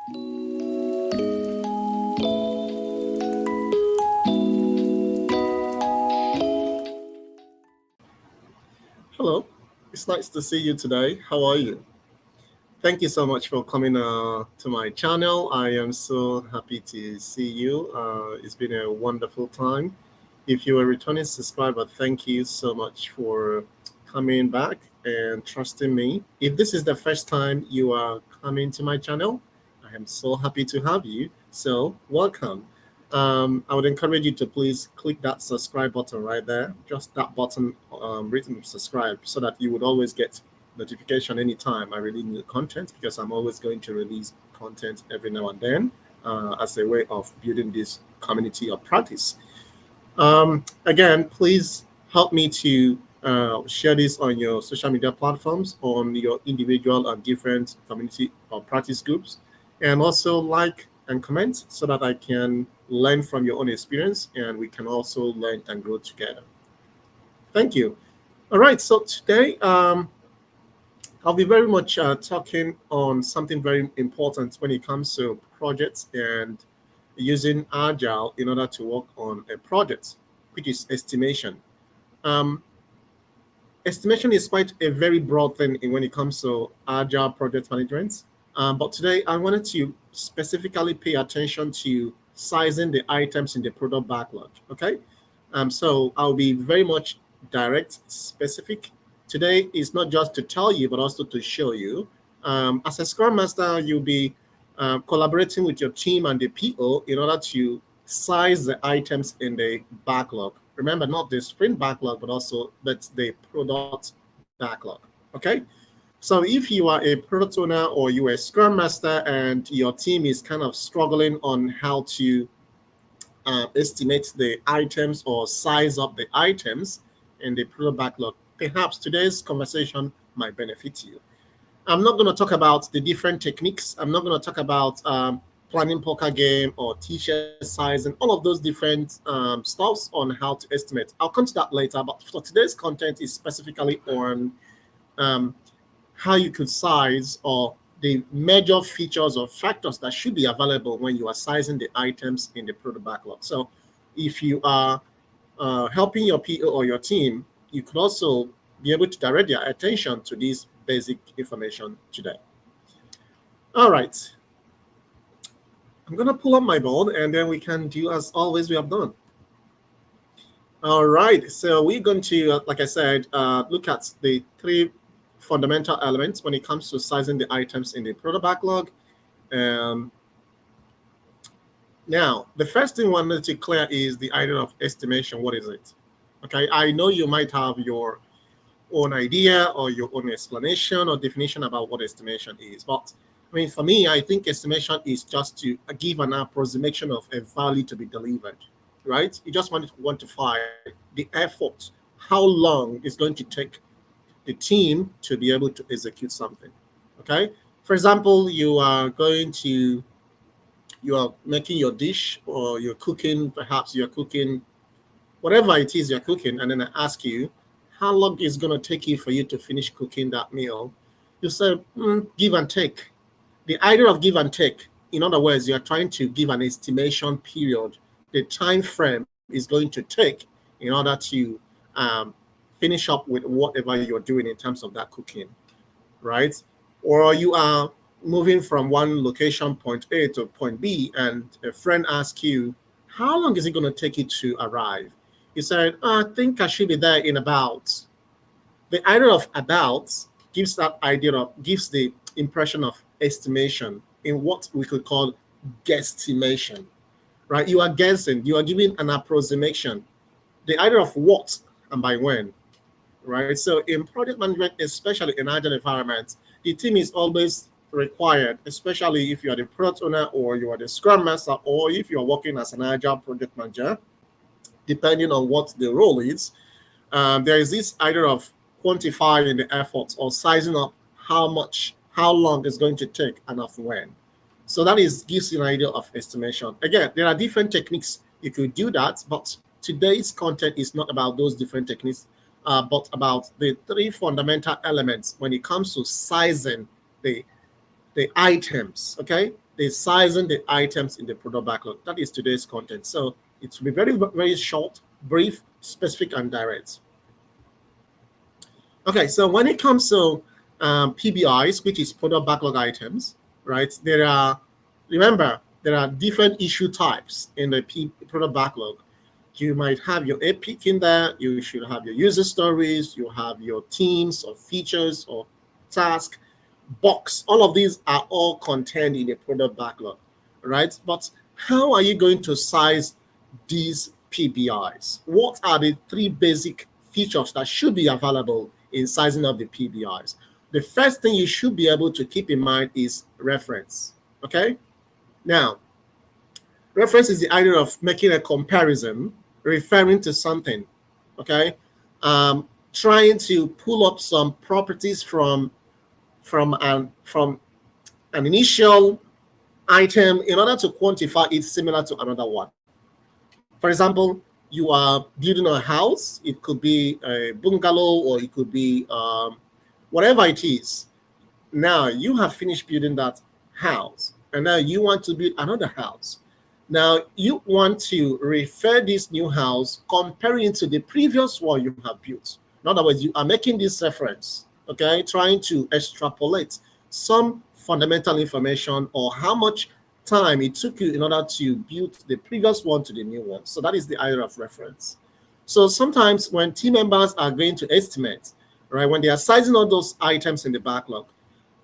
Hello, it's nice to see you today. How are you? Thank you so much for coming to my channel. I am so happy to see you. It's been a wonderful time. If you're a returning subscriber, thank you so much for coming back and trusting me. If this is the first time you are coming to my channel, I am so happy to have you. So, welcome. I would encourage you to please click that subscribe button right there, just that button written subscribe, so that you would always get notification anytime I release new content, because I'm always going to release content every now and then as a way of building this community of practice. Again, please help me to share this on your social media platforms, on your individual and different community or practice groups, and also like and comment so that I can learn from your own experience and we can also learn and grow together. Thank you. All right, so today I'll be very much talking on something very important when it comes to projects and using Agile in order to work on a project, which is estimation. Um, Estimation is quite a very broad thing when it comes to Agile project management. But today I wanted to specifically pay attention to sizing the items in the product backlog. Okay. So I'll be very much direct, specific. Today is not just to tell you, but also to show you. As a Scrum Master, you'll be collaborating with your team and the PO in order to size the items in the backlog. Remember, not the sprint backlog, but the product backlog. Okay. So if you are a product owner or you are a Scrum Master and your team is kind of struggling on how to estimate the items or size up the items in the product backlog, perhaps today's conversation might benefit you. I'm not going to talk about the different techniques. I'm not going to talk about planning poker game or t-shirt size and all of those different stuffs on how to estimate. I'll come to that later. But for today's content is specifically on um, how you could size or the major features or factors that should be available when you are sizing the items in the product backlog. So if you are helping your PO or your team, you could also be able to direct their attention to this basic information today. All right. I'm going to pull up my board and then we can do as always we have done. All right. So we're going to, like I said, look at the three fundamental elements when it comes to sizing the items in the product backlog. Um, Now, the first thing we wanted to clear is the idea of estimation. What is it? Okay, I know you might have your own idea or your own explanation or definition about what estimation is. But I mean, for me, I think estimation is just to give an approximation of a value to be delivered, right? You just want to quantify the effort, how long it's going to take the team to be able to execute something. Okay, for example, you are making your dish or you're cooking, perhaps you're cooking whatever it is you're cooking, and then I ask you, how long is going to take you for you to finish cooking that meal? You say, give and take. The idea of give and take, in other words, you're trying to give an estimation period, the time frame is going to take in order to um, finish up with whatever you're doing in terms of that cooking, right? Or you are moving from one location, point A to point B, and a friend asks you, how long is it going to take you to arrive? You said, I think I should be there in about. The idea of about gives the impression of estimation in what we could call guesstimation, right? You are guessing, you are giving an approximation. The idea of what and by when, right? So in project management, especially in agile environments, the team is always required, especially if you are the product owner or you are the scrum master or if you are working as an agile project manager, depending on what the role is. There is this idea of quantifying the efforts or sizing up how long it's going to take and of when. So that gives you an idea of estimation. Again, there are different techniques you could do that, but today's content is not about those different techniques, but about the three fundamental elements when it comes to sizing the items. Okay, the sizing the items in the product backlog. That is today's content. So it will be very, very short, brief, specific, and direct. Okay, so when it comes to PBIs, which is product backlog items, right? Remember, there are different issue types in the product backlog. You might have your epic in there. You should have your user stories. You have your teams or features or task box. All of these are all contained in a product backlog, right? But how are you going to size these PBIs? What are the three basic features that should be available in sizing up the PBIs? The first thing you should be able to keep in mind is reference, okay? Now, reference is the idea of making a comparison, referring to something, okay? Trying to pull up some properties from an initial item in order to quantify it similar to another one. For example, you are building a house. It could be a bungalow or it could be whatever it is. Now you have finished building that house and now you want to build another house. Now you want to refer this new house comparing to the previous one you have built. In other words, you are making this reference, okay, trying to extrapolate some fundamental information or how much time it took you in order to build the previous one to the new one. So that is the idea of reference. So sometimes when team members are going to estimate, right, when they are sizing all those items in the backlog,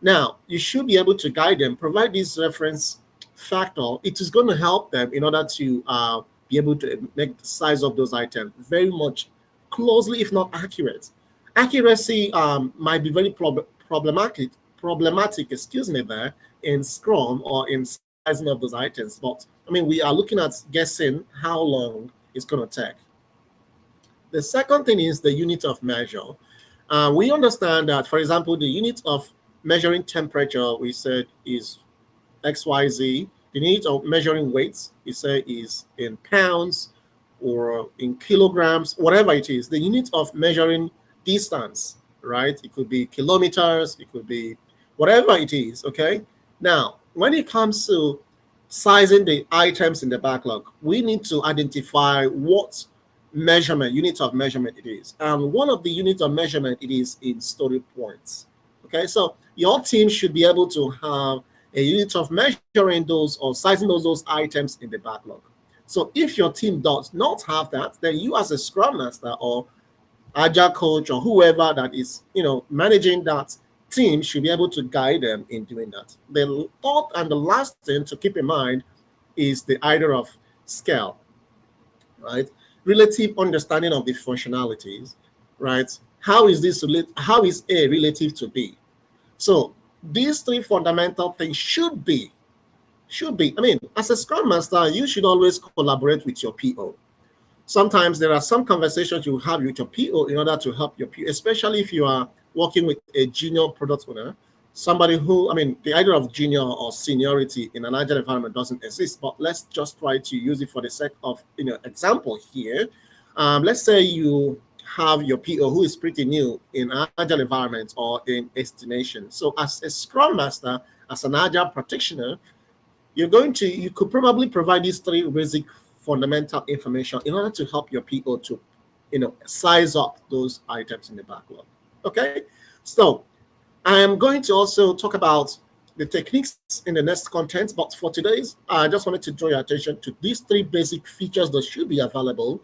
now you should be able to guide them, provide this reference factor. It is going to help them in order to be able to make the size of those items very much closely, if not accurate. Accuracy might be very problematic, there in Scrum or in sizing of those items. But I mean, we are looking at guessing how long it's going to take. The second thing is the unit of measure. We understand that, for example, the unit of measuring temperature, we said is XYZ. The unit of measuring weights, we say is in pounds or in kilograms, whatever it is. The unit of measuring distance, right? It could be kilometers, it could be whatever it is, okay? Now, when it comes to sizing the items in the backlog, we need to identify what unit of measurement it is. And one of the units of measurement it is in story points. Okay, so your team should be able to have a unit of measuring those or sizing those items in the backlog. So if your team does not have that, then you as a Scrum Master or Agile coach or whoever that is, managing that team should be able to guide them in doing that. The third and the last thing to keep in mind is the idea of scale, right? Relative understanding of the functionalities, right? How is A relative to B? So these three fundamental things should be, I mean, as a Scrum Master, you should always collaborate with your PO. Sometimes there are some conversations you have with your PO in order to help your PO, especially if you are working with a junior product owner, somebody who, I mean, the idea of junior or seniority in an agile environment doesn't exist, but let's just try to use it for the sake of, example here. Let's say you have your PO who is pretty new in agile environments or in estimation. So as a Scrum Master, as an agile practitioner, you could probably provide these three basic fundamental information in order to help your PO to, size up those items in the backlog. Okay, so I am going to also talk about the techniques in the next content, but for today's, I just wanted to draw your attention to these three basic features that should be available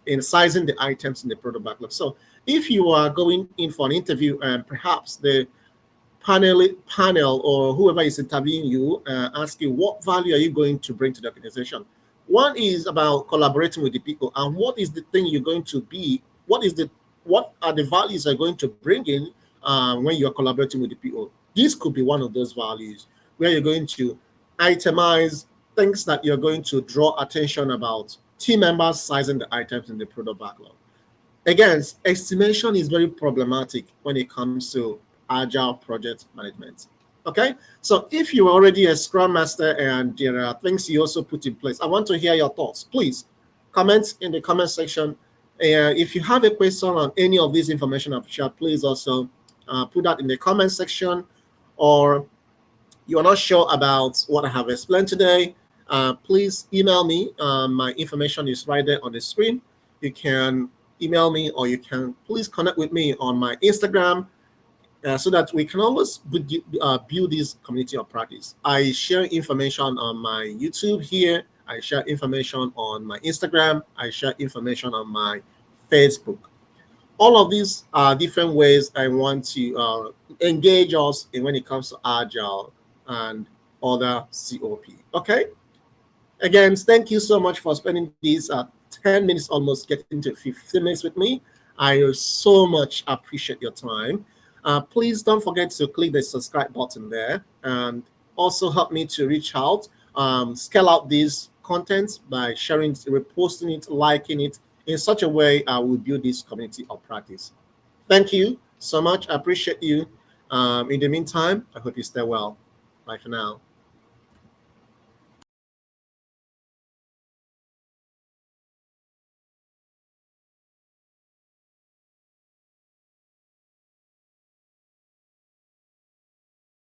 in sizing the items in the product backlog. So if you are going in for an interview and perhaps the panel or whoever is interviewing you ask you what value are you going to bring to the organization, one is about collaborating with the people, and what is the thing you're going to be, what are the values you're going to bring in when you're collaborating with the people. This could be one of those values where you're going to itemize things that you're going to draw attention about team members sizing the items in the product backlog. Again, estimation is very problematic when it comes to agile project management. Okay, so if you're already a Scrum Master and there are things you also put in place, I want to hear your thoughts. Please comment in the comment section. If you have a question on any of this information I've shared, please also put that in the comment section, or you are not sure about what I have explained today, please email me. My information is right there on the screen. You can email me, or you can please connect with me on my Instagram, so that we can always build this community of practice. I share information on my YouTube here. I share information on my Instagram. I share information on my Facebook. All of these are different ways I want to engage us in when it comes to Agile and other COP. Okay. Again, thank you so much for spending these 10 minutes, almost getting to 15 minutes with me. I so much appreciate your time. Please don't forget to click the subscribe button there, and also help me to reach out, scale out these contents by sharing, reposting it, liking it. In such a way, I will build this community of practice. Thank you so much. I appreciate you. In the meantime, I hope you stay well. Bye for now.